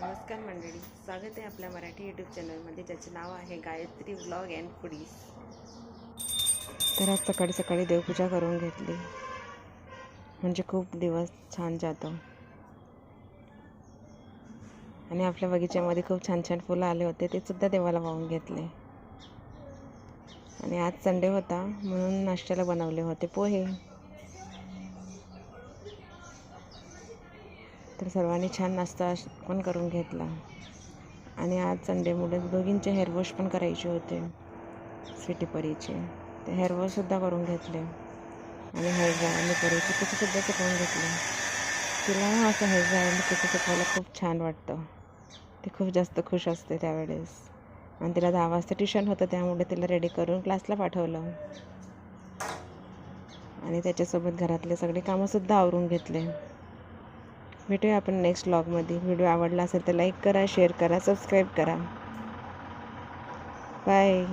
नमस्कार मंडळी, स्वागत आहे आपल्या मराठी यूट्यूब चॅनलमध्ये, ज्याचे नाव आहे गायत्री व्लॉग अँड फूडीज. तर आज सकाळी सकाळी देवपूजा करून घेतली, म्हणजे खूप दिवस छान जातो. आणि आपल्या बगीच्यामध्ये खूप छान छान फुलं आले होते, ते सुद्धा देवाला वाहून घेतले. आणि आज संडे होता म्हणून नाश्त्याला बनवले होते पोहे. तर सर्वांनी छान नाश्ता पण करून घेतला. आणि आज संडेमुळे दोघींचे हेअरवॉश पण करायचे होते, स्वीटी परीचे. ते हेअरवॉशसुद्धा करून घेतले. आणि हेअर ड्रायरने परीचे केससुद्धा सुकवून घेतले. तिला असं हेअर ड्रायरने केस सुकवायला खूप छान वाटतं. ती खूप जास्त खुश असते त्यावेळेस. आणि तिला 10 वाजता ट्युशन होतं, त्यामुळे तिला रेडी करून क्लासला पाठवलं. आणि त्याच्यासोबत घरातले सगळे कामंसुद्धा आवरून घेतले. भेटूया आपण नेक्स्ट व्लॉगमध्ये. व्हिडिओ आवडला असेल तर लाईक करा, शेअर करा, सबस्क्राईब करा. बाय.